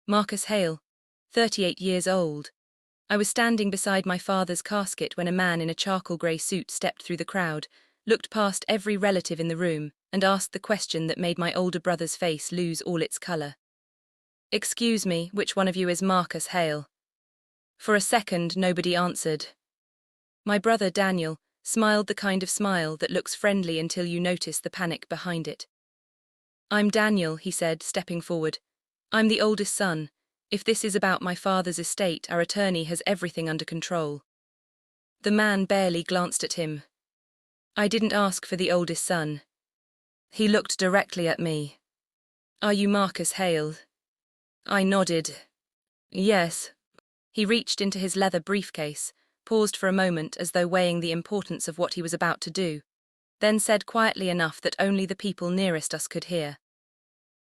Marcus Hale, 38 years old. I was standing beside my father's casket when a man in a charcoal grey suit stepped through the crowd, looked past every relative in the room, and asked the question that made my older brother's face lose all its colour. "Excuse me, which one of you is Marcus Hale?" For a second, nobody answered. My brother Daniel smiled the kind of smile that looks friendly until you notice the panic behind it. "I'm Daniel," he said, stepping forward. "I'm the oldest son. If this is about my father's estate, our attorney has everything under control." The man barely glanced at him. "I didn't ask for the oldest son." He looked directly at me. "Are you Marcus Hale?" I nodded. "Yes." He reached into his leather briefcase, paused for a moment as though weighing the importance of what he was about to do, then said quietly enough that only the people nearest us could hear.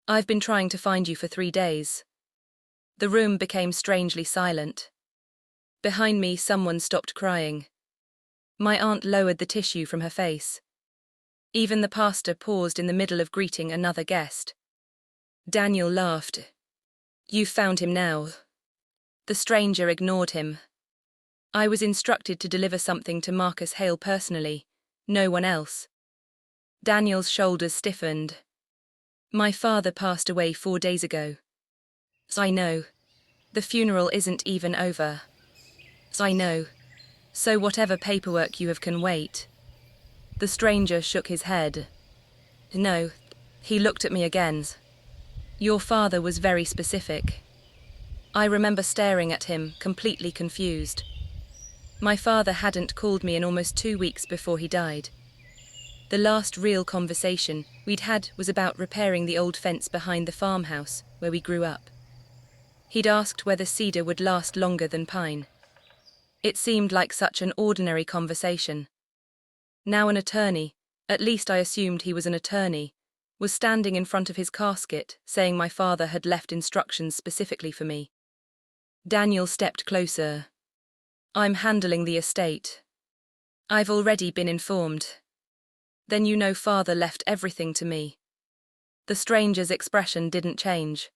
"I've been trying to find you for 3 days." The room became strangely silent. Behind me, someone stopped crying. My aunt lowered the tissue from her face. Even the pastor paused in the middle of greeting another guest. Daniel laughed. "You've found him now." The stranger ignored him. "I was instructed to deliver something to Marcus Hale personally, no one else." Daniel's shoulders stiffened. "My father passed away 4 days ago." "I know. The funeral isn't even over." "I know. So whatever paperwork you have can wait." The stranger shook his head. "No." He looked at me again. "Your father was very specific." I remember staring at him, completely confused. My father hadn't called me in almost 2 weeks before he died. The last real conversation we'd had was about repairing the old fence behind the farmhouse where we grew up. He'd asked whether cedar would last longer than pine. It seemed like such an ordinary conversation. Now an attorney, at least I assumed he was an attorney, was standing in front of his casket saying my father had left instructions specifically for me. Daniel stepped closer. "I'm handling the estate." "I've already been informed." "Then you know father left everything to me." The stranger's expression didn't change.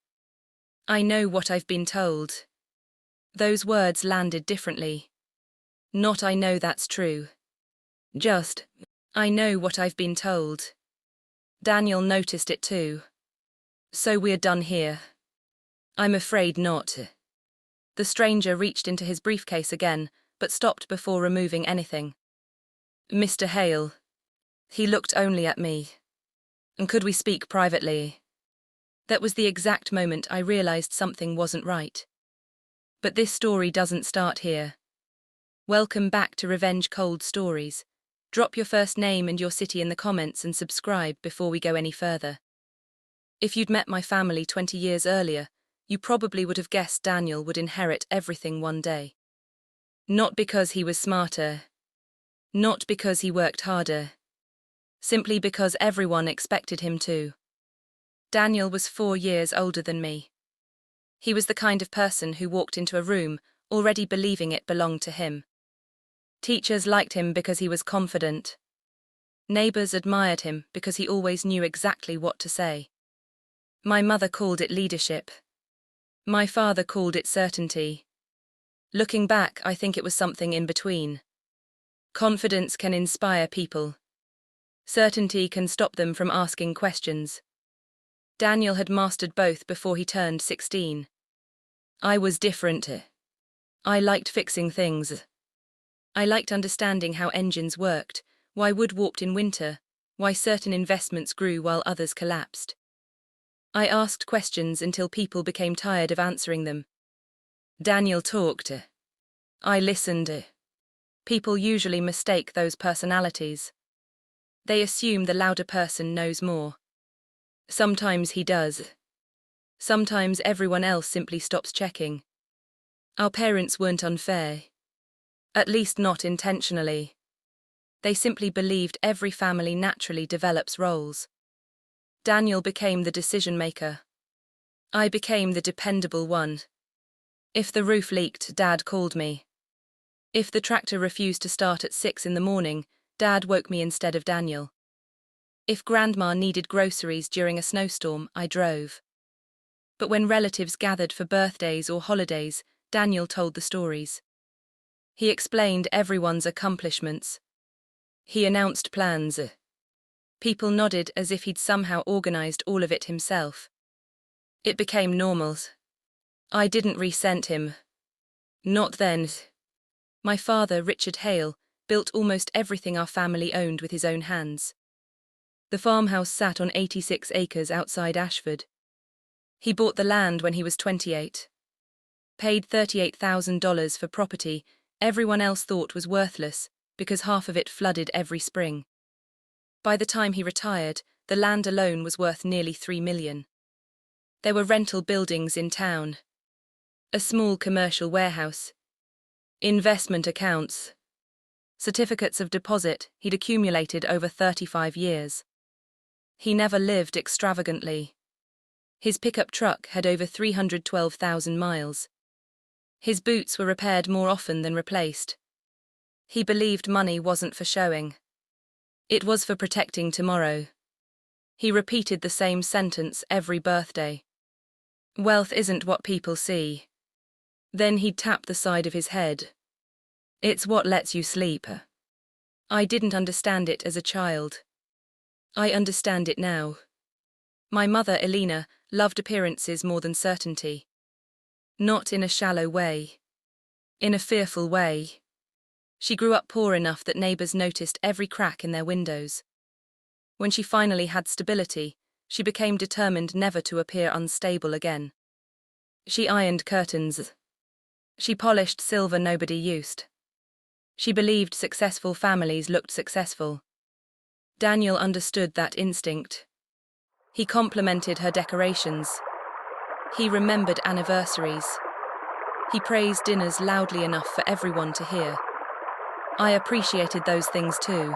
"I know what I've been told." Those words landed differently. Not "I know that's true." Just, "I know what I've been told." Daniel noticed it too. "So we're done here?" "I'm afraid not." The stranger reached into his briefcase again, but stopped before removing anything. "Mr. Hale." He looked only at me. "And could we speak privately?" That was the exact moment I realized something wasn't right. But this story doesn't start here. Welcome back to Revenge Cold Stories. Drop your first name and your city in the comments and subscribe before we go any further. If you'd met my family 20 years earlier, you probably would have guessed Daniel would inherit everything one day. Not because he was smarter. Not because he worked harder. Simply because everyone expected him to. Daniel was 4 years older than me. He was the kind of person who walked into a room already believing it belonged to him. Teachers liked him because he was confident. Neighbors admired him because he always knew exactly what to say. My mother called it leadership. My father called it certainty. Looking back, I think it was something in between. Confidence can inspire people. Certainty can stop them from asking questions. Daniel had mastered both before he turned 16. I was different. I liked fixing things. I liked understanding how engines worked, why wood warped in winter, why certain investments grew while others collapsed. I asked questions until people became tired of answering them. Daniel talked. I listened. People usually mistake those personalities. They assume the louder person knows more. Sometimes he does. Sometimes everyone else simply stops checking. Our parents weren't unfair. At least not intentionally. They simply believed every family naturally develops roles. Daniel became the decision-maker. I became the dependable one. If the roof leaked, Dad called me. If the tractor refused to start at 6 in the morning, Dad woke me instead of Daniel. If Grandma needed groceries during a snowstorm, I drove. But when relatives gathered for birthdays or holidays, Daniel told the stories. He explained everyone's accomplishments. He announced plans. People nodded as if he'd somehow organized all of it himself. It became normal. I didn't resent him. Not then. My father, Richard Hale, built almost everything our family owned with his own hands. The farmhouse sat on 86 acres outside Ashford. He bought the land when he was 28. Paid $38,000 for property everyone else thought was worthless because half of it flooded every spring. By the time he retired, the land alone was worth nearly $3 million. There were rental buildings in town, a small commercial warehouse, investment accounts, certificates of deposit he'd accumulated over 35 years. He never lived extravagantly. His pickup truck had over 312,000 miles. His boots were repaired more often than replaced. He believed money wasn't for showing. It was for protecting tomorrow. He repeated the same sentence every birthday. Wealth isn't what people see. Then he'd tap the side of his head. It's what lets you sleep. I didn't understand it as a child. I understand it now. My mother, Elena, loved appearances more than certainty. Not in a shallow way. In a fearful way. She grew up poor enough that neighbors noticed every crack in their windows. When she finally had stability, she became determined never to appear unstable again. She ironed curtains. She polished silver nobody used. She believed successful families looked successful. Daniel understood that instinct. He complimented her decorations. He remembered anniversaries. He praised dinners loudly enough for everyone to hear. I appreciated those things too.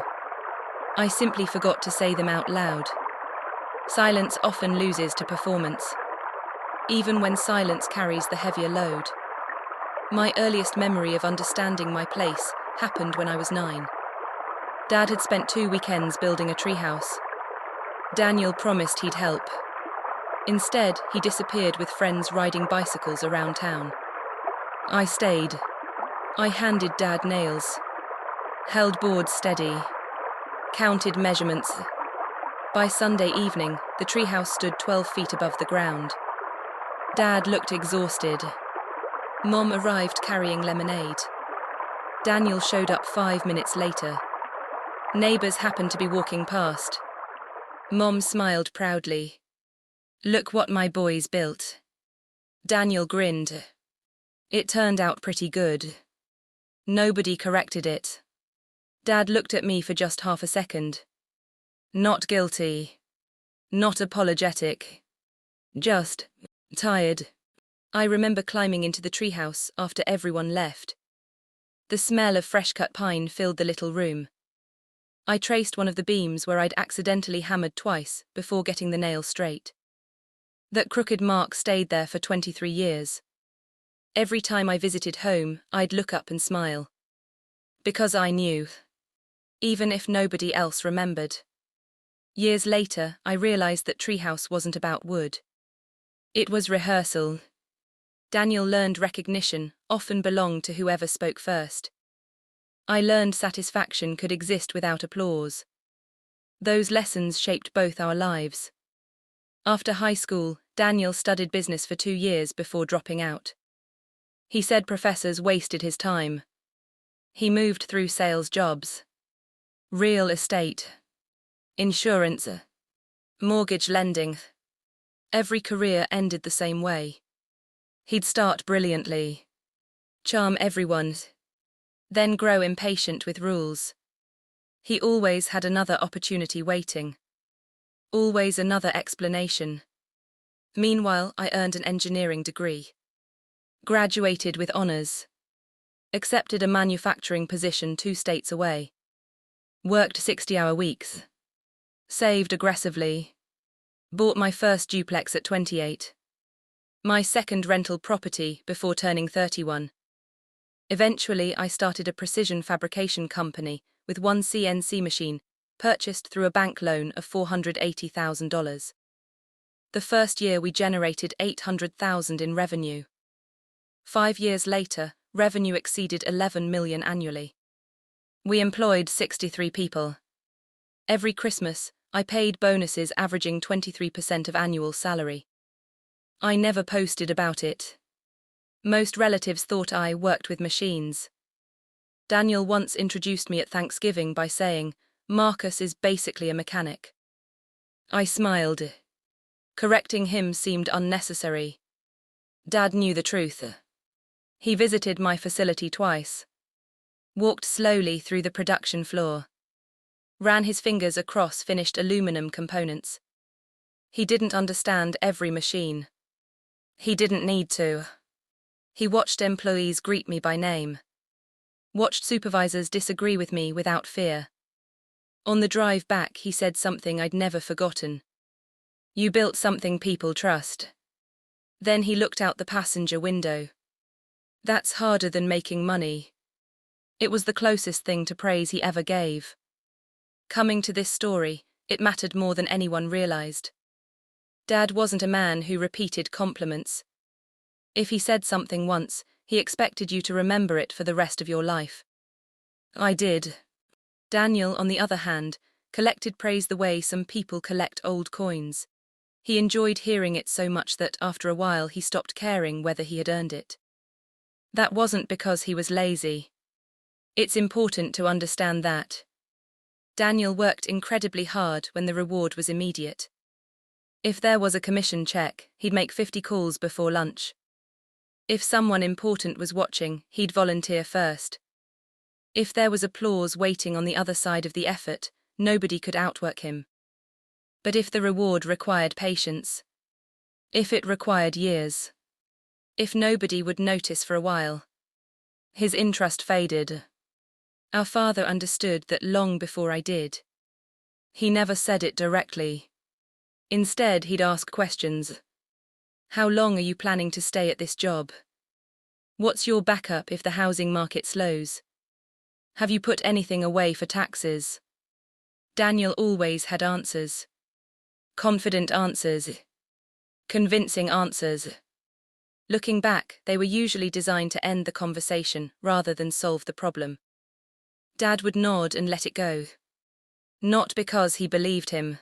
I simply forgot to say them out loud. Silence often loses to performance, even when silence carries the heavier load. My earliest memory of understanding my place happened when I was 9. Dad had spent 2 weekends building a treehouse. Daniel promised he'd help. Instead, he disappeared with friends riding bicycles around town. I stayed. I handed Dad nails, held boards steady, counted measurements. By Sunday evening, the treehouse stood 12 feet above the ground. Dad looked exhausted. Mom arrived carrying lemonade. Daniel showed up 5 minutes later. Neighbors happened to be walking past. Mom smiled proudly. "Look what my boys built." Daniel grinned. It turned out pretty good. Nobody corrected it. Dad looked at me for just half a second. Not guilty. Not apologetic. Just tired. I remember climbing into the treehouse after everyone left. The smell of fresh-cut pine filled the little room. I traced one of the beams where I'd accidentally hammered twice before getting the nail straight. That crooked mark stayed there for 23 years. Every time I visited home, I'd look up and smile. Because I knew. Even if nobody else remembered. Years later, I realized that treehouse wasn't about wood. It was rehearsal. Daniel learned recognition often belonged to whoever spoke first. I learned satisfaction could exist without applause. Those lessons shaped both our lives. After high school, Daniel studied business for 2 years before dropping out. He said professors wasted his time. He moved through sales jobs, real estate, insurance, mortgage lending. Every career ended the same way. He'd start brilliantly, charm everyone, then grow impatient with rules. He always had another opportunity waiting. Always another explanation. Meanwhile, I earned an engineering degree. Graduated with honors. Accepted a manufacturing position 2 states away. Worked 60-hour weeks. Saved aggressively. Bought my first duplex at 28. My second rental property before turning 31. Eventually, I started a precision fabrication company with 1 CNC machine, purchased through a bank loan of $480,000. The first year we generated 800,000 in revenue. 5 years later, revenue exceeded 11 million annually. We employed 63 people. Every Christmas, I paid bonuses averaging 23% of annual salary. I never posted about it. Most relatives thought I worked with machines. Daniel once introduced me at Thanksgiving by saying, "Marcus is basically a mechanic." I smiled. Correcting him seemed unnecessary. Dad knew the truth. He visited my facility twice. Walked slowly through the production floor. Ran his fingers across finished aluminum components. He didn't understand every machine. He didn't need to. He watched employees greet me by name. Watched supervisors disagree with me without fear. On the drive back, he said something I'd never forgotten. "You built something people trust." Then he looked out the passenger window. "That's harder than making money." It was the closest thing to praise he ever gave. Coming to this story, it mattered more than anyone realized. Dad wasn't a man who repeated compliments. If he said something once, he expected you to remember it for the rest of your life. I did. Daniel, on the other hand, collected praise the way some people collect old coins. He enjoyed hearing it so much that after a while he stopped caring whether he had earned it. That wasn't because he was lazy. It's important to understand that. Daniel worked incredibly hard when the reward was immediate. If there was a commission check, he'd make 50 calls before lunch. If someone important was watching, he'd volunteer first. If there was applause waiting on the other side of the effort, nobody could outwork him. But if the reward required patience, if it required years, if nobody would notice for a while, his interest faded. Our father understood that long before I did. He never said it directly. Instead, he'd ask questions. How long are you planning to stay at this job? What's your backup if the housing market slows? Have you put anything away for taxes? Daniel always had answers. Confident answers. Convincing answers. Looking back, they were usually designed to end the conversation rather than solve the problem. Dad would nod and let it go. Not because he believed him.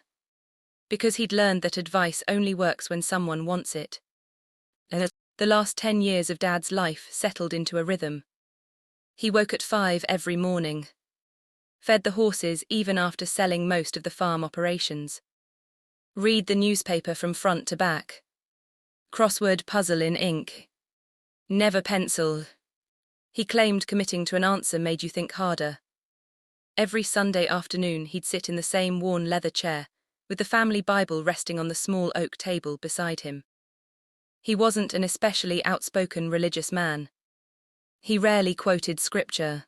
Because he'd learned that advice only works when someone wants it. The last 10 years of Dad's life settled into a rhythm. He woke at 5 every morning. Fed the horses even after selling most of the farm operations. Read the newspaper from front to back. Crossword puzzle in ink. Never pencil. He claimed committing to an answer made you think harder. Every Sunday afternoon he'd sit in the same worn leather chair, with the family Bible resting on the small oak table beside him. He wasn't an especially outspoken religious man. He rarely quoted scripture.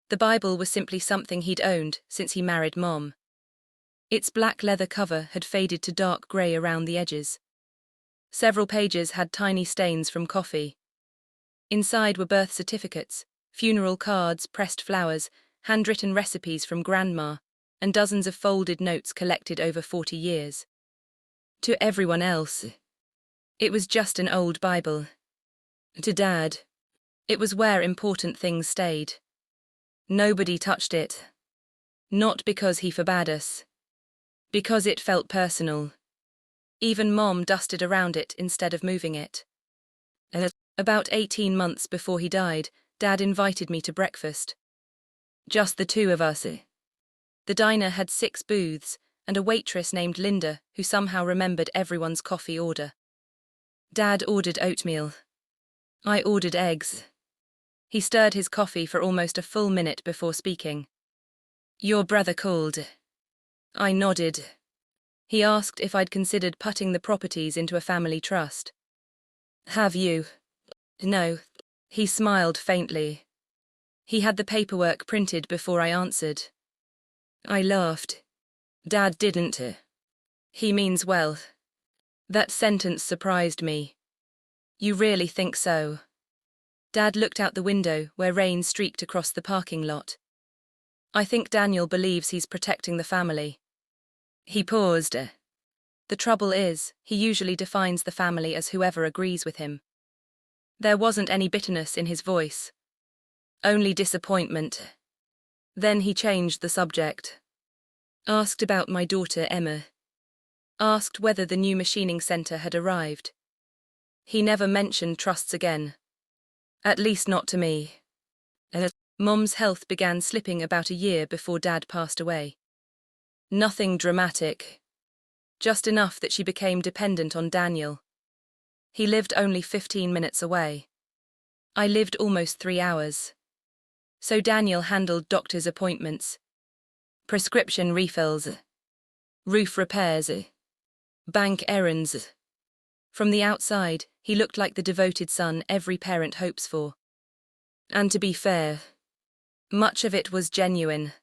The Bible was simply something he'd owned since he married Mom. Its black leather cover had faded to dark grey around the edges. Several pages had tiny stains from coffee. Inside were birth certificates, funeral cards, pressed flowers, handwritten recipes from Grandma, and dozens of folded notes collected over 40 years. To everyone else, it was just an old Bible. To Dad, it was where important things stayed. Nobody touched it. Not because he forbade us. Because it felt personal. Even Mom dusted around it instead of moving it. About 18 months before he died, Dad invited me to breakfast. Just the two of us. The diner had 6 booths, and a waitress named Linda who somehow remembered everyone's coffee order. Dad ordered oatmeal. I ordered eggs. He stirred his coffee for almost a full minute before speaking. "Your brother called." I nodded. He asked if I'd considered putting the properties into a family trust. "Have you?" "No." He smiled faintly. He had the paperwork printed before I answered. I laughed. "Dad didn't." "He means well." That sentence surprised me. "You really think so?" Dad looked out the window where rain streaked across the parking lot. "I think Daniel believes he's protecting the family." He paused. The trouble is, he usually defines the family as whoever agrees with him. There wasn't any bitterness in his voice. Only disappointment. Then he changed the subject. Asked about my daughter Emma. Asked whether the new machining center had arrived. He never mentioned trusts again. At least not to me. Mom's health began slipping about a year before Dad passed away. Nothing dramatic. Just enough that she became dependent on Daniel. He lived only 15 minutes away. I lived almost 3 hours. So Daniel handled doctor's appointments, prescription refills, roof repairs, bank errands. From the outside, he looked like the devoted son every parent hopes for. And to be fair, much of it was genuine.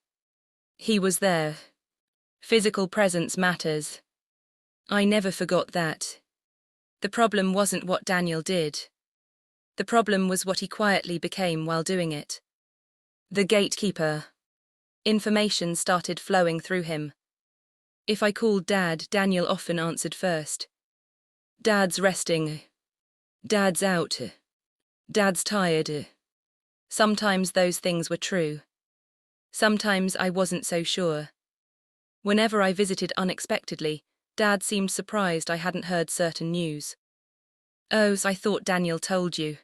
He was there. Physical presence matters. I never forgot that. The problem wasn't what Daniel did. The problem was what he quietly became while doing it. The gatekeeper. Information started flowing through him. If I called Dad, Daniel often answered first. Dad's resting. Dad's out. Dad's tired. Sometimes those things were true. Sometimes I wasn't so sure. Whenever I visited unexpectedly, Dad seemed surprised I hadn't heard certain news. Oh, I thought Daniel told you.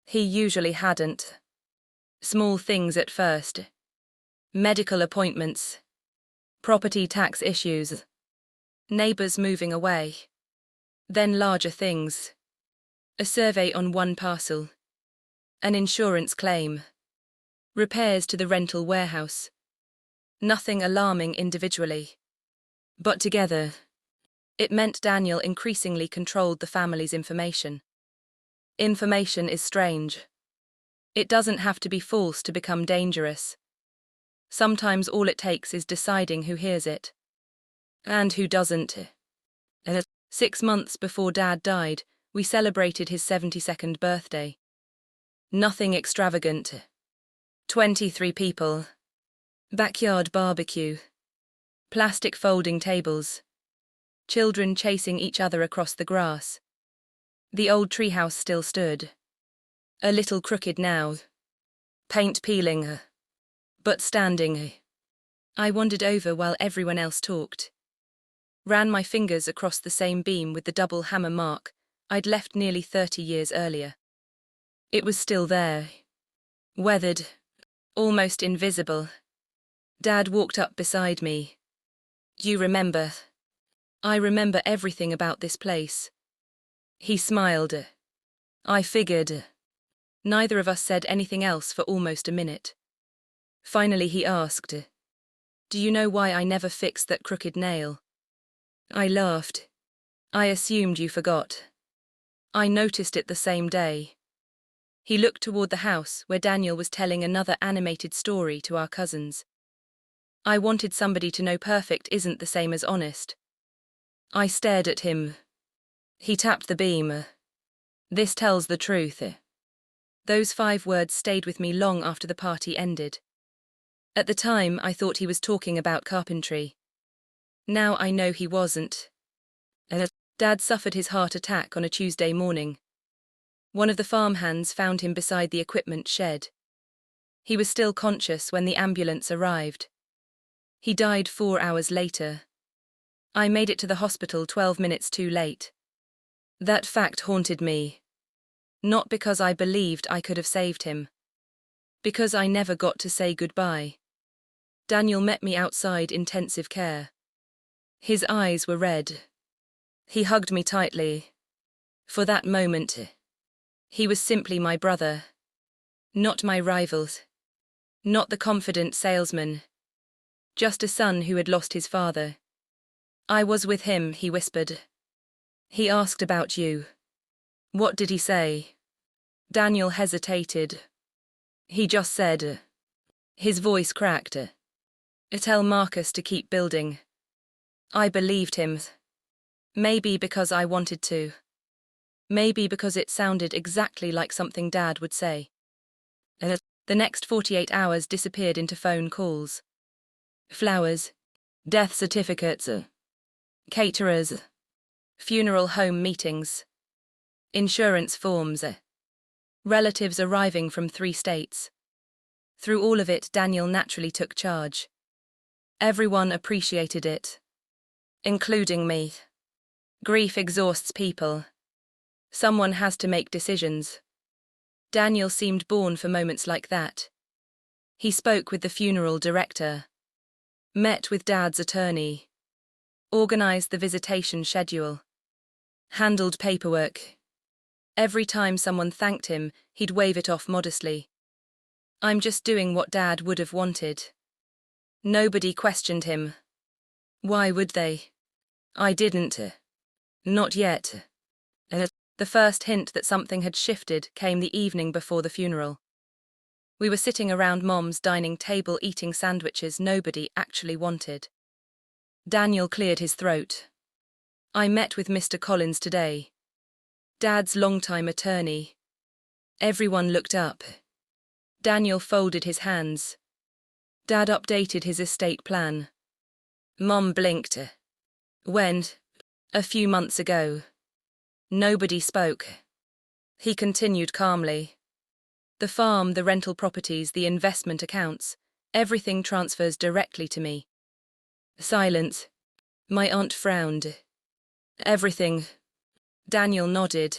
He usually hadn't. Small things at first. Medical appointments. Property tax issues. Neighbors moving away. Then larger things. A survey on one parcel. An insurance claim. Repairs to the rental warehouse. Nothing alarming individually. But together, it meant Daniel increasingly controlled the family's information. Information is strange. It doesn't have to be false to become dangerous. Sometimes all it takes is deciding who hears it. And who doesn't. 6 months before Dad died, we celebrated his 72nd birthday. Nothing extravagant. 23 people. Backyard barbecue. Plastic folding tables. Children chasing each other across the grass. The old treehouse still stood. A little crooked now. Paint peeling. But standing. I wandered over while everyone else talked. Ran my fingers across the same beam with the double hammer mark I'd left nearly 30 years earlier. It was still there. Weathered. Almost invisible. Dad walked up beside me. You remember? I remember everything about this place. He smiled. I figured. Neither of us said anything else for almost a minute. Finally he asked, do you know why I never fixed that crooked nail? I laughed. I assumed you forgot. I noticed it the same day. He looked toward the house where Daniel was telling another animated story to our cousins. I wanted somebody to know perfect isn't the same as honest. I stared at him. He tapped the beam. This tells the truth. Those 5 words stayed with me long after the party ended. At the time, I thought he was talking about carpentry. Now I know he wasn't. Dad suffered his heart attack on a Tuesday morning. One of the farmhands found him beside the equipment shed. He was still conscious when the ambulance arrived. He died 4 hours later. I made it to the hospital 12 minutes too late. That fact haunted me. Not because I believed I could have saved him. Because I never got to say goodbye. Daniel met me outside intensive care. His eyes were red. He hugged me tightly. For that moment, he was simply my brother. Not my rival. Not the confident salesman. Just a son who had lost his father. I was with him, he whispered. He asked about you. What did he say? Daniel hesitated. He just said. His voice cracked. Tell Marcus to keep building. I believed him. Maybe because I wanted to. Maybe because it sounded exactly like something Dad would say. The next 48 hours disappeared into phone calls. Flowers. Death certificates. caterers, funeral home meetings, insurance forms, relatives arriving from 3 states. Through all of it, Daniel naturally took charge. Everyone appreciated it, including me. Grief exhausts people. Someone has to make decisions. Daniel seemed born for moments like that. He spoke with the funeral director, met with Dad's attorney, organized the visitation schedule, handled paperwork. Every time someone thanked him, he'd wave it off modestly. I'm just doing what Dad would have wanted. Nobody questioned him. Why would they? I didn't. Not yet. The first hint that something had shifted came the evening before the funeral. We were sitting around Mom's dining table eating sandwiches nobody actually wanted. Daniel cleared his throat. I met with Mr. Collins today, Dad's longtime attorney. Everyone looked up. Daniel folded his hands. Dad updated his estate plan. Mom blinked. When? A few months ago. Nobody spoke. He continued calmly. The farm, the rental properties, the investment accounts, everything transfers directly to me. Silence. My aunt frowned. Everything. Daniel nodded.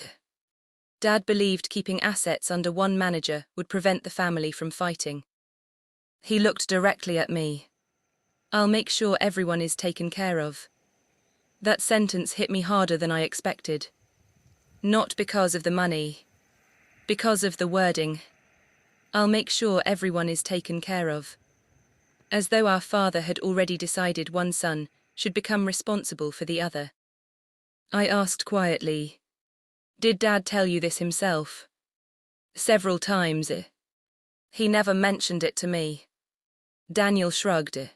Dad believed keeping assets under one manager would prevent the family from fighting. He looked directly at me. I'll make sure everyone is taken care of. That sentence hit me harder than I expected. Not because of the money. Because of the wording. I'll make sure everyone is taken care of. As though our father had already decided one son should become responsible for the other. I asked quietly, did Dad tell you this himself? Several times. He never mentioned it to me. Daniel shrugged.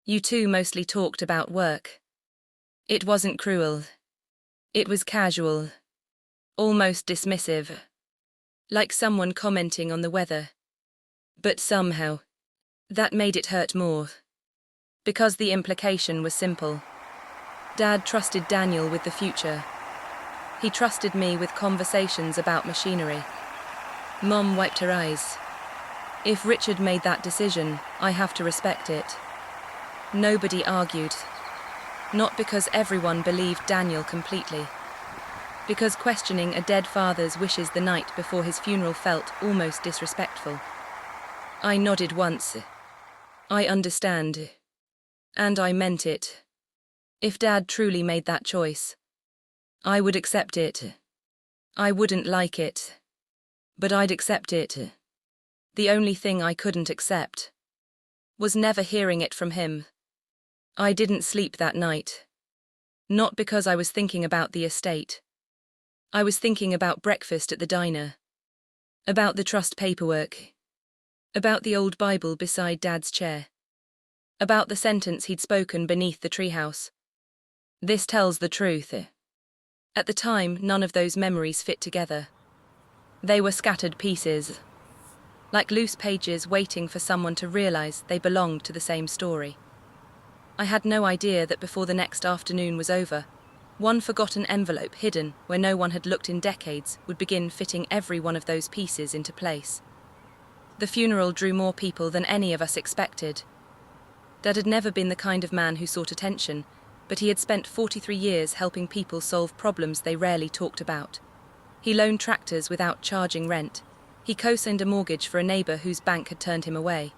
You two mostly talked about work. It wasn't cruel. It was casual. Almost dismissive. Like someone commenting on the weather. But somehow, that made it hurt more. Because the implication was simple. Dad trusted Daniel with the future. He trusted me with conversations about machinery. Mom wiped her eyes. If Richard made that decision, I have to respect it. Nobody argued. Not because everyone believed Daniel completely. Because questioning a dead father's wishes the night before his funeral felt almost disrespectful. I nodded once. I understand. And I meant it. If Dad truly made that choice, I would accept it. I wouldn't like it. But I'd accept it. The only thing I couldn't accept was never hearing it from him. I didn't sleep that night. Not because I was thinking about the estate. I was thinking about breakfast at the diner. About the trust paperwork. About the old Bible beside Dad's chair. About the sentence he'd spoken beneath the treehouse. This tells the truth. At the time, none of those memories fit together. They were scattered pieces. Like loose pages waiting for someone to realize they belonged to the same story. I had no idea that before the next afternoon was over, one forgotten envelope hidden where no one had looked in decades would begin fitting every one of those pieces into place. The funeral drew more people than any of us expected. Dad had never been the kind of man who sought attention, but he had spent 43 years helping people solve problems they rarely talked about. He loaned tractors without charging rent. He co-signed a mortgage for a neighbor whose bank had turned him away.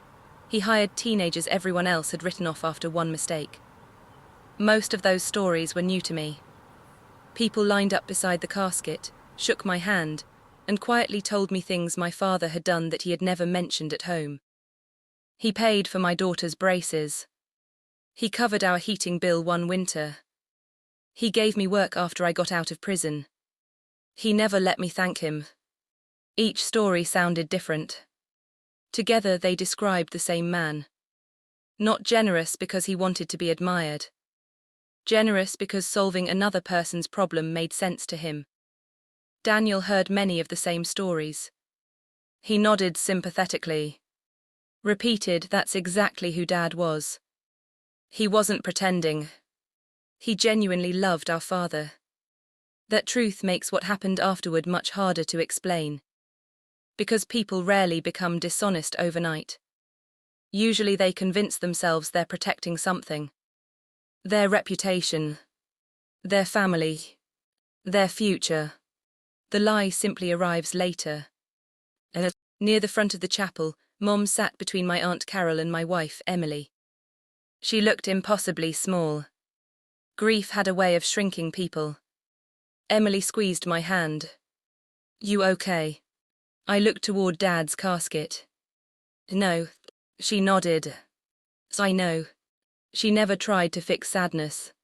He hired teenagers everyone else had written off after one mistake. Most of those stories were new to me. People lined up beside the casket, shook my hand, and quietly told me things my father had done that he had never mentioned at home. He paid for my daughter's braces. He covered our heating bill one winter. He gave me work after I got out of prison. He never let me thank him. Each story sounded different. Together they described the same man. Not generous because he wanted to be admired. Generous because solving another person's problem made sense to him. Daniel heard many of the same stories. He nodded sympathetically. Repeated that's exactly who Dad was. He wasn't pretending. He genuinely loved our father. That truth makes what happened afterward much harder to explain. Because people rarely become dishonest overnight. Usually they convince themselves they're protecting something. Their reputation. Their family. Their future. The lie simply arrives later. Near the front of the chapel, Mom sat between my Aunt Carol and my wife, Emily. She looked impossibly small. Grief had a way of shrinking people. Emily squeezed my hand. "You okay?" I looked toward Dad's casket. "No." She nodded. "I know." She never tried to fix sadness.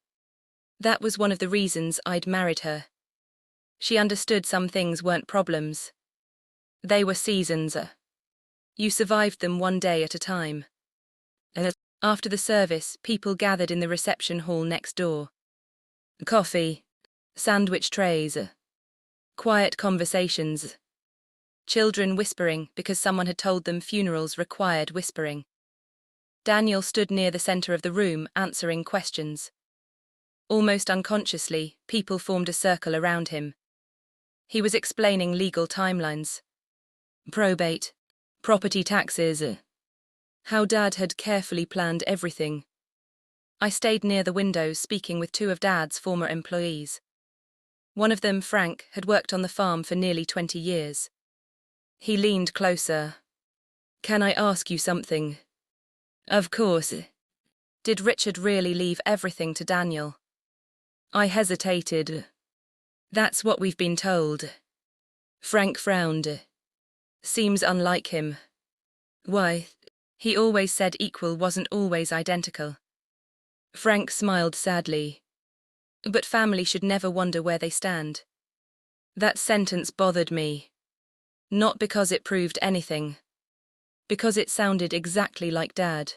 That was one of the reasons I'd married her. She understood some things weren't problems. They were seasons. You survived them one day at a time. After the service, people gathered in the reception hall next door. Coffee, sandwich trays, quiet conversations. Children whispering because someone had told them funerals required whispering. Daniel stood near the center of the room, answering questions. Almost unconsciously, people formed a circle around him. He was explaining legal timelines. Probate, property taxes. How Dad had carefully planned everything. I stayed near the window speaking with two of Dad's former employees. One of them, Frank, had worked on the farm for nearly 20 years. He leaned closer. "Can I ask you something?" "Of course." Did Richard really leave everything to Daniel? I hesitated. "That's what we've been told." Frank frowned. "Seems unlike him." "Why?" "He always said equal wasn't always identical." Frank smiled sadly. "But family should never wonder where they stand." That sentence bothered me. Not because it proved anything. Because it sounded exactly like Dad.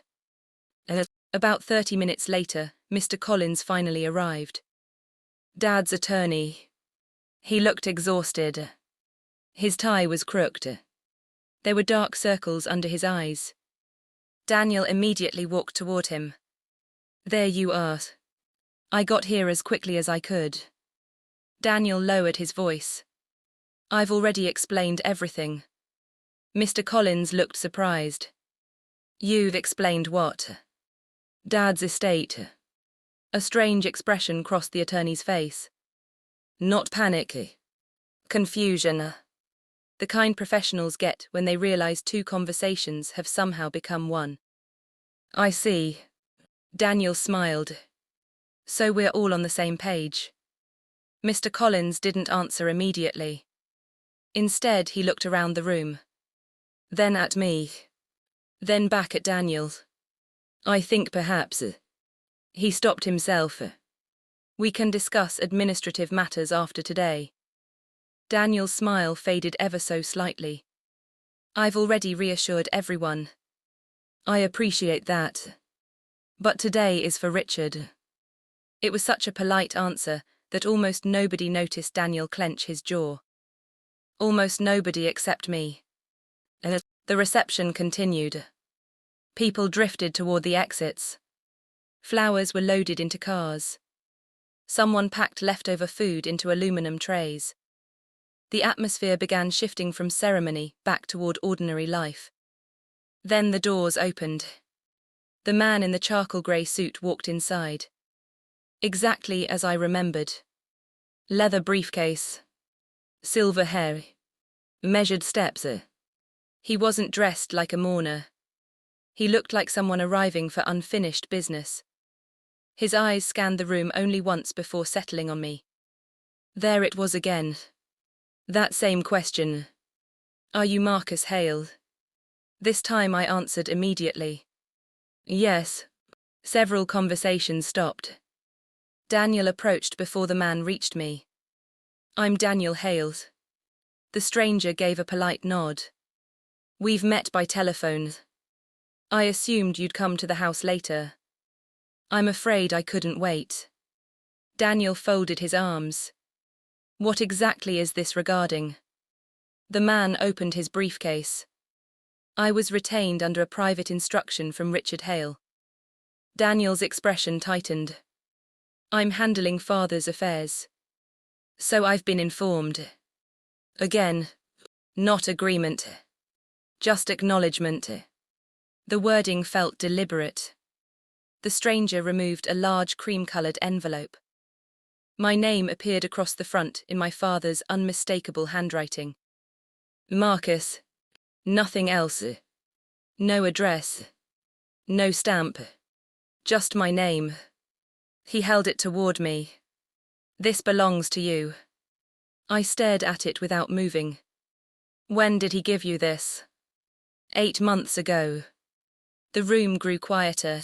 About 30 minutes later, Mr. Collins finally arrived. Dad's attorney. He looked exhausted. His tie was crooked. There were dark circles under his eyes. Daniel immediately walked toward him. "There you are. I got here as quickly as I could." Daniel lowered his voice. "I've already explained everything." Mr. Collins looked surprised. "You've explained what?" "Dad's estate." A strange expression crossed the attorney's face. Not panic. Confusion. The kind professionals get when they realize two conversations have somehow become one. "I see." Daniel smiled. "So we're all on the same page." Mr. Collins didn't answer immediately. Instead, he looked around the room. Then at me. Then back at Daniel. "I think perhaps." He stopped himself. "We can discuss administrative matters after today." Daniel's smile faded ever so slightly. "I've already reassured everyone." "I appreciate that. But today is for Richard." It was such a polite answer that almost nobody noticed Daniel clench his jaw. Almost nobody except me. The reception continued. People drifted toward the exits. Flowers were loaded into cars. Someone packed leftover food into aluminum trays. The atmosphere began shifting from ceremony back toward ordinary life. Then the doors opened. The man in the charcoal grey suit walked inside. Exactly as I remembered. Leather briefcase. Silver hair. Measured steps. He wasn't dressed like a mourner. He looked like someone arriving for unfinished business. His eyes scanned the room only once before settling on me. There it was again. That same question. "Are you Marcus Hale?" This time I answered immediately. "Yes." Several conversations stopped. Daniel approached before the man reached me. "I'm Daniel Hale." The stranger gave a polite nod. "We've met by telephone. I assumed you'd come to the house later." "I'm afraid I couldn't wait." Daniel folded his arms. "What exactly is this regarding?" The man opened his briefcase. "I was retained under a private instruction from Richard Hale." Daniel's expression tightened. I'm handling father's affairs. So I've been informed. Again, not agreement. Just acknowledgement. The wording felt deliberate. The stranger removed a large cream-colored envelope. My name appeared across the front in my father's unmistakable handwriting. Marcus. Nothing else. No address. No stamp. Just my name. He held it toward me. This belongs to you. I stared at it without moving. When did he give you this? 8 months ago. The room grew quieter.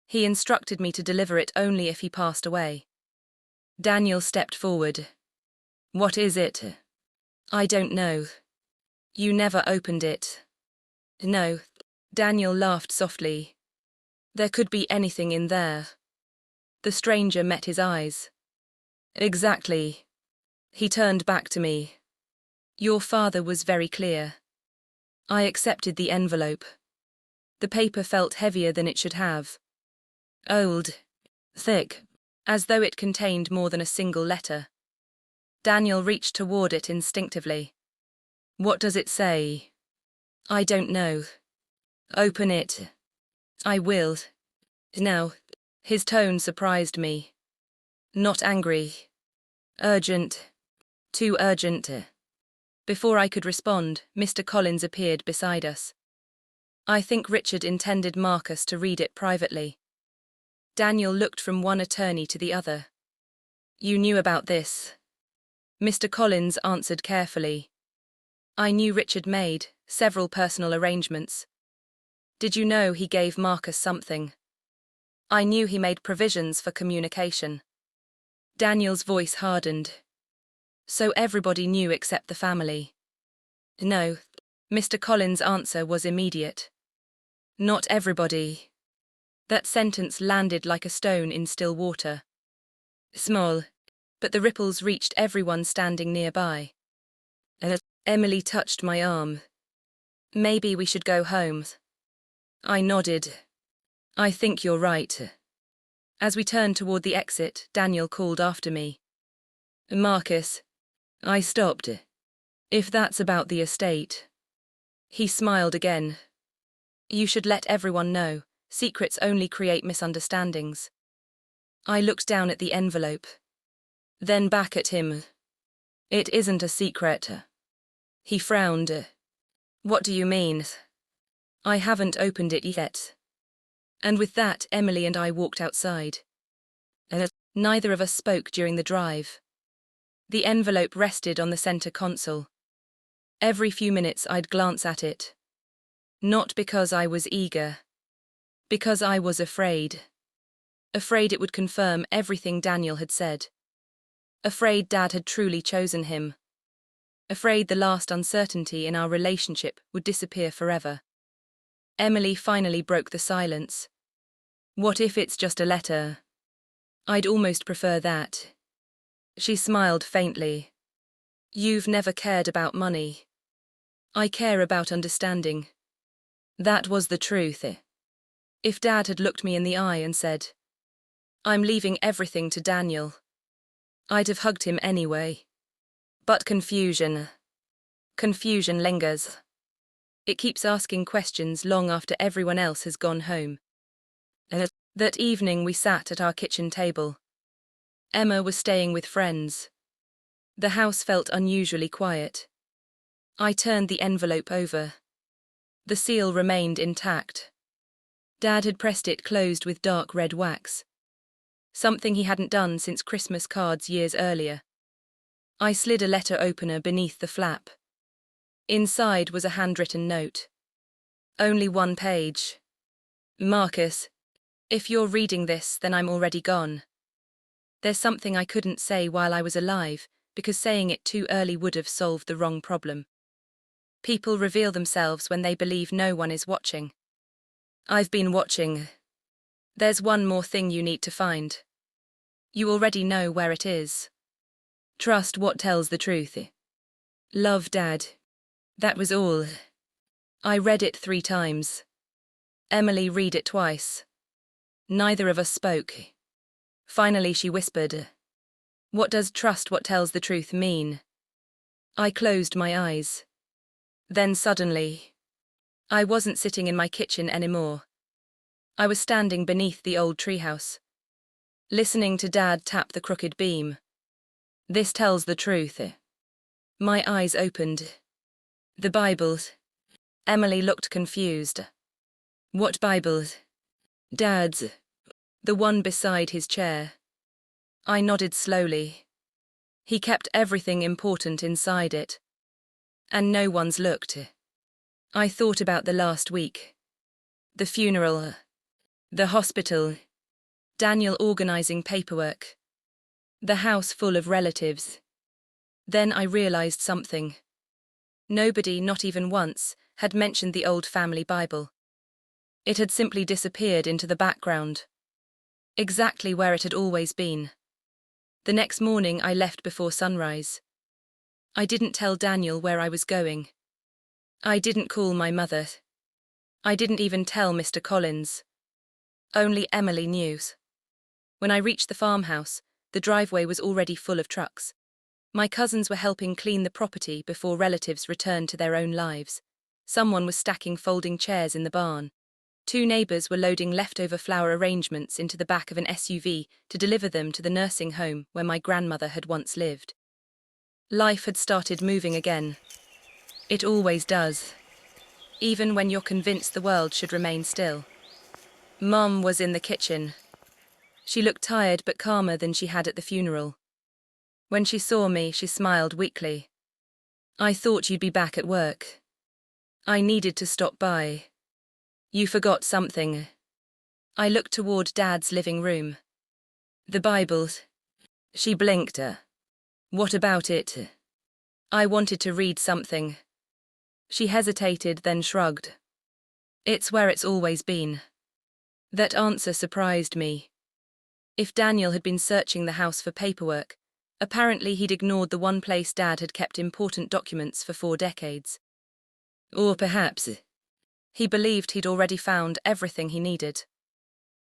He instructed me to deliver it only if he passed away. Daniel stepped forward. What is it? I don't know. You never opened it. No. Daniel laughed softly. There could be anything in there. The stranger met his eyes. Exactly. He turned back to me. Your father was very clear. I accepted the envelope. The paper felt heavier than it should have. Old. Thick. As though it contained more than a single letter. Daniel reached toward it instinctively. What does it say? I don't know. Open it. I will. Now. His tone surprised me. Not angry. Urgent. Too urgent. Before I could respond, Mr. Collins appeared beside us. I think Richard intended Marcus to read it privately. Daniel looked from one attorney to the other. You knew about this? Mr. Collins answered carefully. I knew Richard made several personal arrangements. Did you know he gave Marcus something? I knew he made provisions for communication. Daniel's voice hardened. So everybody knew except the family? No. Mr. Collins' answer was immediate. Not everybody. That sentence landed like a stone in still water. Small, but the ripples reached everyone standing nearby. Emily touched my arm. Maybe we should go home. I nodded. I think you're right. As we turned toward the exit, Daniel called after me. Marcus. I stopped. If that's about the estate. He smiled again. You should let everyone know. Secrets only create misunderstandings. I looked down at the envelope. Then back at him. It isn't a secret. He frowned. What do you mean? I haven't opened it yet. And with that, Emily and I walked outside. Neither of us spoke during the drive. The envelope rested on the center console. Every few minutes I'd glance at it. Not because I was eager. Because I was afraid. Afraid it would confirm everything Daniel had said. Afraid Dad had truly chosen him. Afraid the last uncertainty in our relationship would disappear forever. Emily finally broke the silence. What if it's just a letter? I'd almost prefer that. She smiled faintly. You've never cared about money. I care about understanding. That was the truth. If Dad had looked me in the eye and said, I'm leaving everything to Daniel, I'd have hugged him anyway. But confusion lingers. It keeps asking questions long after everyone else has gone home. That evening we sat at our kitchen table. Emma was staying with friends. The house felt unusually quiet. I turned the envelope over. The seal remained intact. Dad had pressed it closed with dark red wax. Something he hadn't done since Christmas cards years earlier. I slid a letter opener beneath the flap. Inside was a handwritten note. Only 1 page. Marcus, if you're reading this, then I'm already gone. There's something I couldn't say while I was alive, because saying it too early would have solved the wrong problem. People reveal themselves when they believe no one is watching. I've been watching. There's one more thing you need to find. You already know where it is. Trust what tells the truth. Love, Dad. That was all. I read it 3 times. Emily read it twice. Neither of us spoke. Finally she whispered, "What does trust what tells the truth mean?" I closed my eyes. Then suddenly, I wasn't sitting in my kitchen anymore. I was standing beneath the old treehouse, listening to Dad tap the crooked beam. "This tells the truth." My eyes opened. "The Bible." Emily looked confused. "What Bible?" "Dad's. The one beside his chair." I nodded slowly. "He kept everything important inside it. And no one's looked." I thought about the last week. The funeral. The hospital. Daniel organizing paperwork. The house full of relatives. Then I realized something. Nobody, not even once, had mentioned the old family Bible. It had simply disappeared into the background. Exactly where it had always been. The next morning I left before sunrise. I didn't tell Daniel where I was going. I didn't call my mother. I didn't even tell Mr. Collins. Only Emily knew. When I reached the farmhouse, the driveway was already full of trucks. My cousins were helping clean the property before relatives returned to their own lives. Someone was stacking folding chairs in the barn. 2 neighbors were loading leftover flower arrangements into the back of an SUV to deliver them to the nursing home where my grandmother had once lived. Life had started moving again. It always does. Even when you're convinced the world should remain still. Mum was in the kitchen. She looked tired but calmer than she had at the funeral. When she saw me, she smiled weakly. "I thought you'd be back at work. I needed to stop by. You forgot something." I looked toward Dad's living room. "The Bible." She blinked. "What about it?" I wanted to read something. She hesitated, then shrugged. "It's where it's always been." That answer surprised me. If Daniel had been searching the house for paperwork, apparently he'd ignored the one place Dad had kept important documents for 4 decades. Or perhaps he believed he'd already found everything he needed.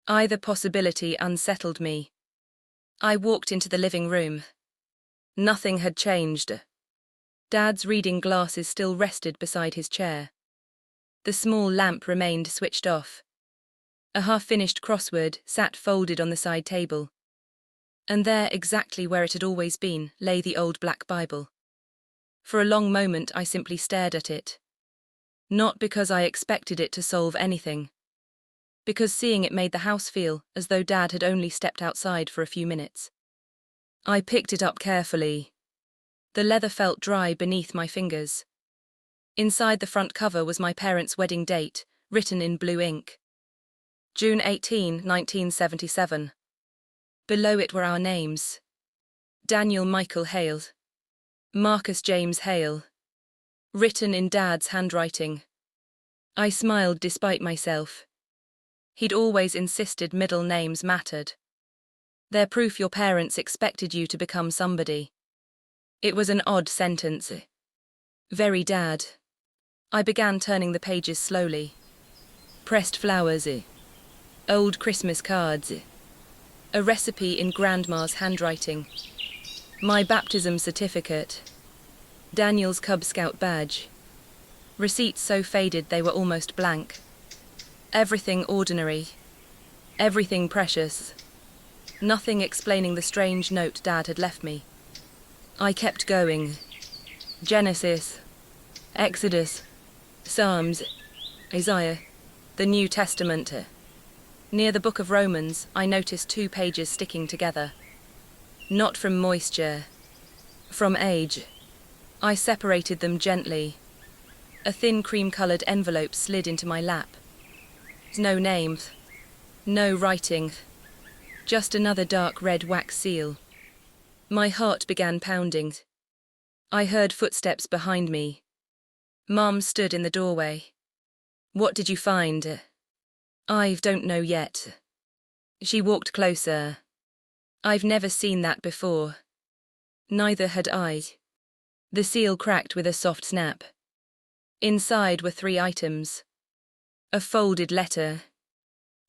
Either possibility unsettled me. I walked into the living room. Nothing had changed. Dad's reading glasses still rested beside his chair. The small lamp remained switched off. A half-finished crossword sat folded on the side table. And there, exactly where it had always been, lay the old black Bible. For a long moment I simply stared at it. Not because I expected it to solve anything. Because seeing it made the house feel as though Dad had only stepped outside for a few minutes. I picked it up carefully. The leather felt dry beneath my fingers. Inside the front cover was my parents' wedding date, written in blue ink. June 18, 1977. Below it were our names. Daniel Michael Hale. Marcus James Hale. Written in Dad's handwriting. I smiled despite myself. He'd always insisted middle names mattered. They're proof your parents expected you to become somebody. It was an odd sentence. Very Dad. I began turning the pages slowly. Pressed flowers. Old Christmas cards. A recipe in Grandma's handwriting. My baptism certificate. Daniel's Cub Scout badge. Receipts so faded they were almost blank. Everything ordinary. Everything precious. Nothing explaining the strange note Dad had left me. I kept going. Genesis. Exodus. Psalms. Isaiah. The New Testament. Near the Book of Romans, I noticed 2 pages sticking together. Not from moisture. From age. I separated them gently. A thin cream-colored envelope slid into my lap. No name. No writing. Just another dark red wax seal. My heart began pounding. I heard footsteps behind me. Mom stood in the doorway. "What did you find?" "I don't know yet." She walked closer. "I've never seen that before." Neither had I. The seal cracked with a soft snap. Inside were 3 items. A folded letter.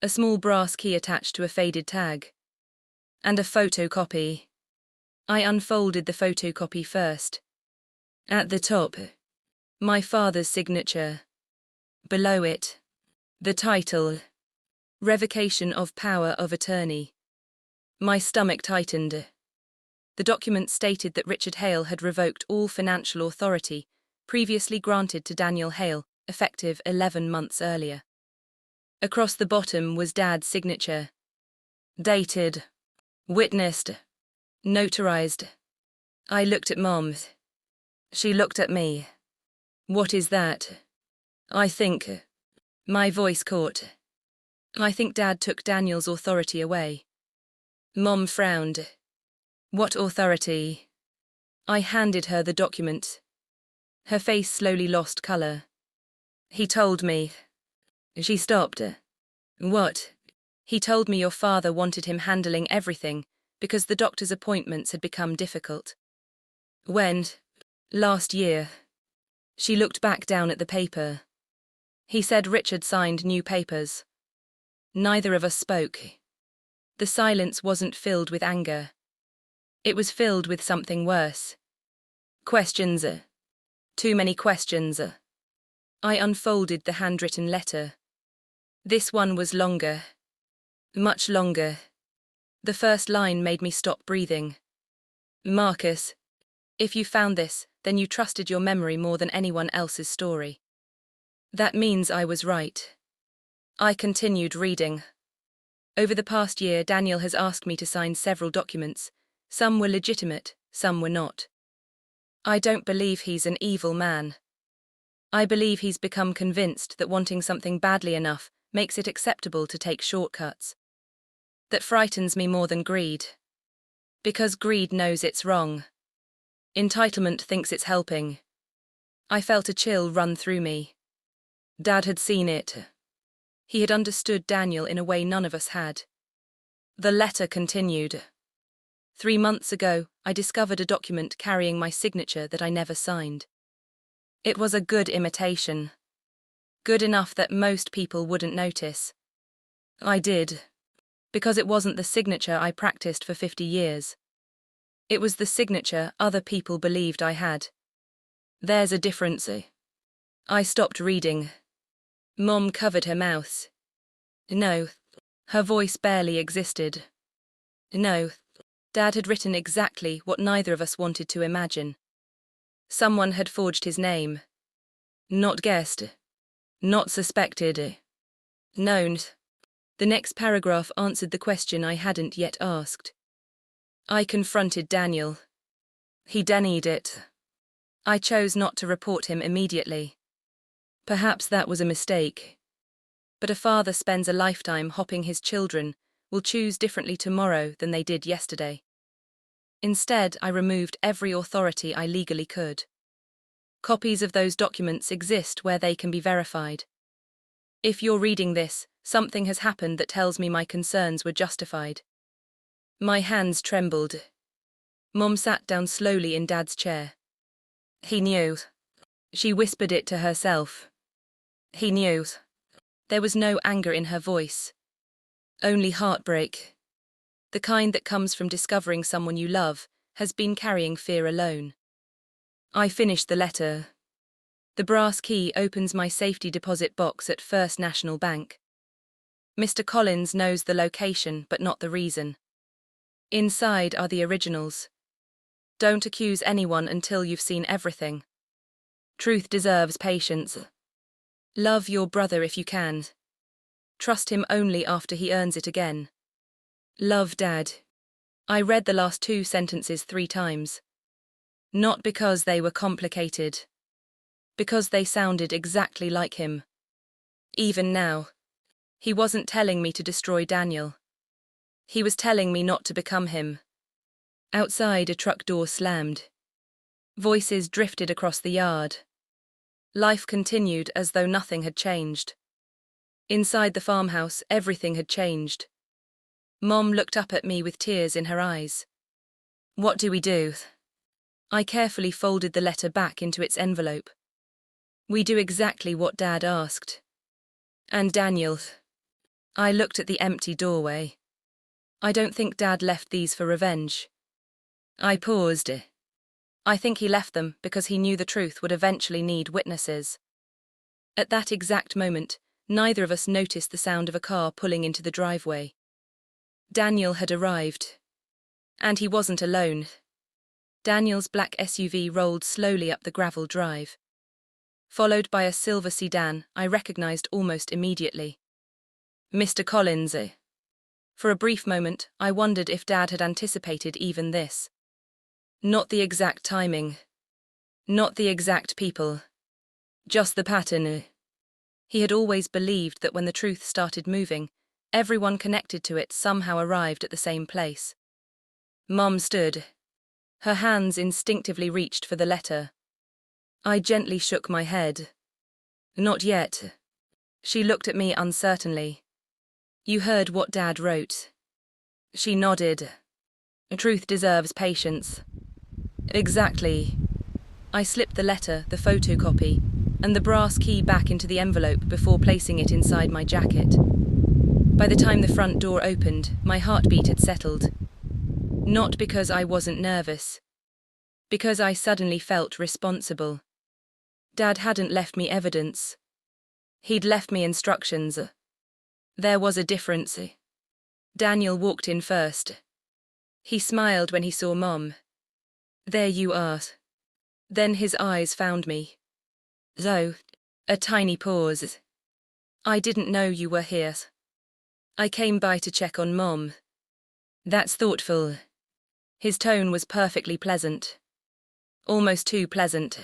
A small brass key attached to a faded tag. And a photocopy. I unfolded the photocopy first. At the top, my father's signature. Below it, the title, Revocation of Power of Attorney. My stomach tightened. The document stated that Richard Hale had revoked all financial authority previously granted to Daniel Hale, effective 11 months earlier. Across the bottom was Dad's signature. Dated. Witnessed. Notarized. I looked at Mom. She looked at me. What is that? I think. My voice caught. I think Dad took Daniel's authority away. Mom frowned. What authority? I handed her the document. Her face slowly lost color. He told me. She stopped. What? He told me your father wanted him handling everything because the doctor's appointments had become difficult. When? Last year. She looked back down at the paper. He said Richard signed new papers. Neither of us spoke. The silence wasn't filled with anger. It was filled with something worse. Questions. Too many questions. I unfolded the handwritten letter. This one was longer. Much longer. The first line made me stop breathing. Marcus, if you found this, then you trusted your memory more than anyone else's story. That means I was right. I continued reading. Over the past year, Daniel has asked me to sign several documents. Some were legitimate, some were not. I don't believe he's an evil man. I believe he's become convinced that wanting something badly enough makes it acceptable to take shortcuts. That frightens me more than greed. Because greed knows it's wrong. Entitlement thinks it's helping. I felt a chill run through me. Dad had seen it. He had understood Daniel in a way none of us had. The letter continued. 3 months ago, I discovered a document carrying my signature that I never signed. It was a good imitation. Good enough that most people wouldn't notice. I did. Because it wasn't the signature I practiced for 50 years. It was the signature other people believed I had. There's a difference. I stopped reading. Mom covered her mouth. No. Her voice barely existed. No. Dad had written exactly what neither of us wanted to imagine. Someone had forged his name. Not guessed. Not suspected. Known. The next paragraph answered the question I hadn't yet asked. I confronted Daniel. He denied it. I chose not to report him immediately. Perhaps that was a mistake. But a father spends a lifetime hopping his children will choose differently tomorrow than they did yesterday. Instead, I removed every authority I legally could. Copies of those documents exist where they can be verified. If you're reading this, something has happened that tells me my concerns were justified. My hands trembled. Mom sat down slowly in Dad's chair. He knew. She whispered it to herself. He knew. There was no anger in her voice. Only heartbreak. The kind that comes from discovering someone you love has been carrying fear alone. I finished the letter. The brass key opens my safety deposit box at First National Bank. Mr. Collins knows the location but not the reason. Inside are the originals. Don't accuse anyone until you've seen everything. Truth deserves patience. Love your brother if you can. Trust him only after he earns it again. Love Dad. I read the last 2 sentences 3 times. Not because they were complicated. Because they sounded exactly like him. Even now. He wasn't telling me to destroy Daniel. He was telling me not to become him. Outside, a truck door slammed. Voices drifted across the yard. Life continued as though nothing had changed. Inside the farmhouse, everything had changed. Mom looked up at me with tears in her eyes. What do we do? I carefully folded the letter back into its envelope. We do exactly what Dad asked. And Daniel. I looked at the empty doorway. I don't think Dad left these for revenge. I paused. I think he left them because he knew the truth would eventually need witnesses. At that exact moment, neither of us noticed the sound of a car pulling into the driveway. Daniel had arrived. And he wasn't alone. Daniel's black SUV rolled slowly up the gravel drive. Followed by a silver sedan I recognized almost immediately. Mr. Collins. For a brief moment, I wondered if Dad had anticipated even this. Not the exact timing. Not the exact people. Just the pattern. He had always believed that when the truth started moving, everyone connected to it somehow arrived at the same place. Mom stood. Her hands instinctively reached for the letter. I gently shook my head. Not yet. She looked at me uncertainly. You heard what Dad wrote. She nodded. Truth deserves patience. Exactly. I slipped the letter, the photocopy, and the brass key back into the envelope before placing it inside my jacket. By the time the front door opened, my heartbeat had settled. Not because I wasn't nervous. Because I suddenly felt responsible. Dad hadn't left me evidence. He'd left me instructions. There was a difference. Daniel walked in first. He smiled when he saw Mom. There you are. Then his eyes found me. Though, a tiny pause. I didn't know you were here. I came by to check on Mom. That's thoughtful. His tone was perfectly pleasant. Almost too pleasant.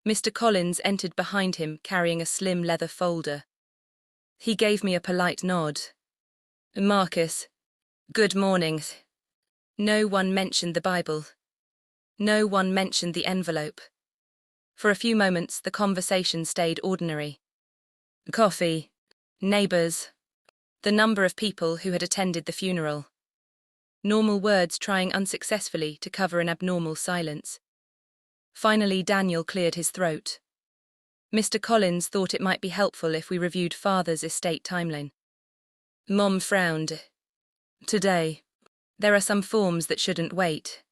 Mr. Collins entered behind him carrying a slim leather folder. He gave me a polite nod. Marcus, good morning. No one mentioned the Bible. No one mentioned the envelope. For a few moments, the conversation stayed ordinary. Coffee, neighbors, the number of people who had attended the funeral. Normal words trying unsuccessfully to cover an abnormal silence. Finally, Daniel cleared his throat. Mr. Collins thought it might be helpful if we reviewed Father's estate timeline. Mom frowned. Today, there are some forms that shouldn't wait.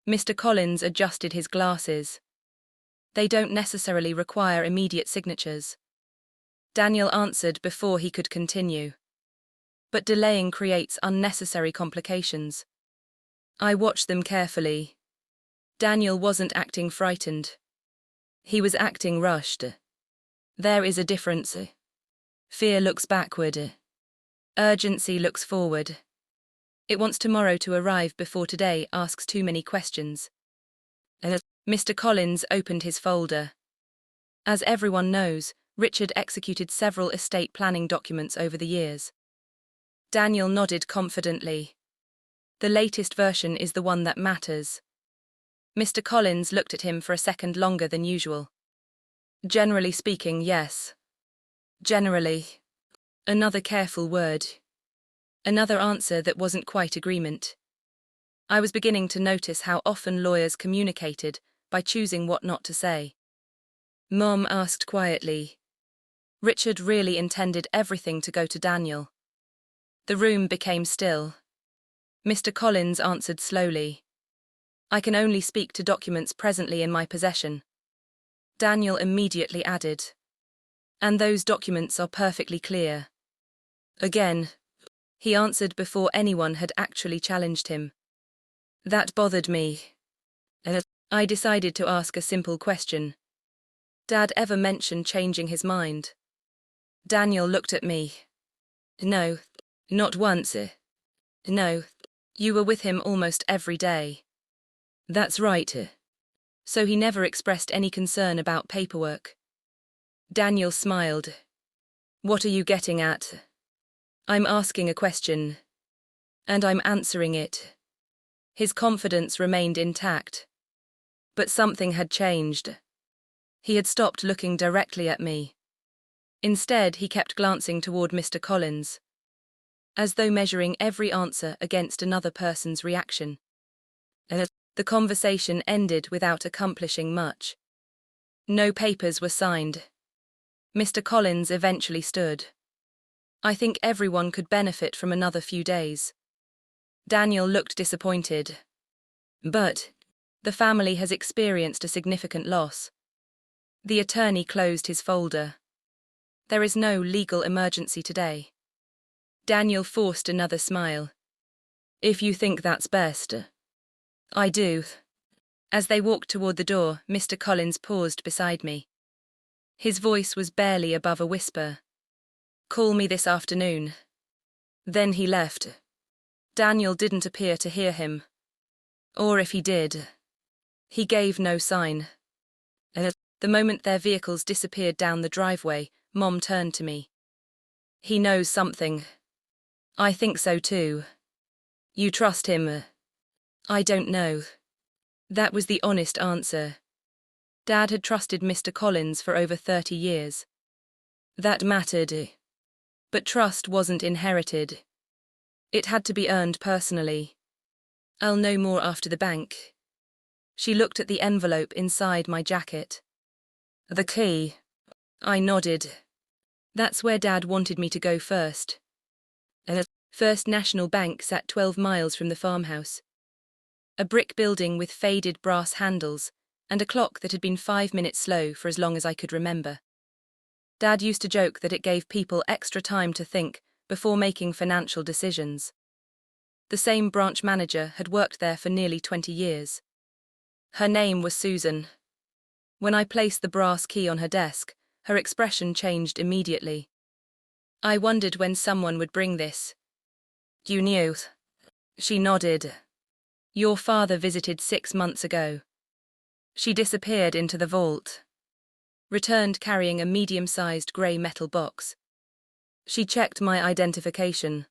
Mr. Collins adjusted his glasses. They don't necessarily require immediate signatures. Daniel answered before he could continue. But delaying creates unnecessary complications. I watched them carefully. Daniel wasn't acting frightened. He was acting rushed. There is a difference. Fear looks backward. Urgency looks forward. It wants tomorrow to arrive before today asks too many questions. Mr. Collins opened his folder. As everyone knows, Richard executed several estate planning documents over the years. Daniel nodded confidently. The latest version is the one that matters. Mr. Collins looked at him for a second longer than usual. Generally speaking, yes. Generally. Another careful word. Another answer that wasn't quite agreement. I was beginning to notice how often lawyers communicated by choosing what not to say. Mom asked quietly. Richard really intended everything to go to Daniel. The room became still. Mr. Collins answered slowly. I can only speak to documents presently in my possession. Daniel immediately added. And those documents are perfectly clear. Again, he answered before anyone had actually challenged him. That bothered me. I decided to ask a simple question. Dad ever mention changing his mind? Daniel looked at me. No, not once. No, you were with him almost every day. That's right. So he never expressed any concern about paperwork. Daniel smiled. What are you getting at? I'm asking a question. And I'm answering it. His confidence remained intact. But something had changed. He had stopped looking directly at me. Instead, he kept glancing toward Mr. Collins, as though measuring every answer against another person's reaction. The conversation ended without accomplishing much. No papers were signed. Mr. Collins eventually stood. I think everyone could benefit from another few days. Daniel looked disappointed. But the family has experienced a significant loss. The attorney closed his folder. There is no legal emergency today. Daniel forced another smile. If you think that's best. I do. As they walked toward the door, Mr. Collins paused beside me. His voice was barely above a whisper. Call me this afternoon. Then he left. Daniel didn't appear to hear him. Or if he did, he gave no sign. The moment their vehicles disappeared down the driveway, Mom turned to me. He knows something. I think so too. You trust him? I don't know. That was the honest answer. Dad had trusted Mr. Collins for over 30 years. That mattered. But trust wasn't inherited. It had to be earned personally. I'll know more after the bank. She looked at the envelope inside my jacket. The key. I nodded. That's where Dad wanted me to go first. First National Bank sat 12 miles from the farmhouse. A brick building with faded brass handles and a clock that had been 5 minutes slow for as long as I could remember. Dad used to joke that it gave people extra time to think before making financial decisions. The same branch manager had worked there for nearly 20 years. Her name was Susan. When I placed the brass key on her desk, her expression changed immediately. I wondered when someone would bring this. You knew? She nodded. Your father visited 6 months ago. She disappeared into the vault. Returned carrying a medium-sized grey metal box. She checked my identification.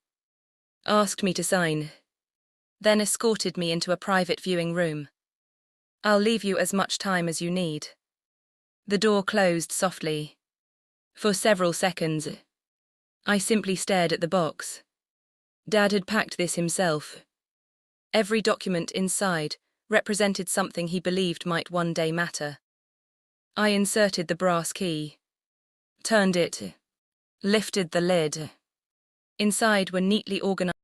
Asked me to sign. Then escorted me into a private viewing room. I'll leave you as much time as you need. The door closed softly. For several seconds, I simply stared at the box. Dad had packed this himself. Every document inside represented something he believed might one day matter. I inserted the brass key, turned it, lifted the lid. Inside were neatly organized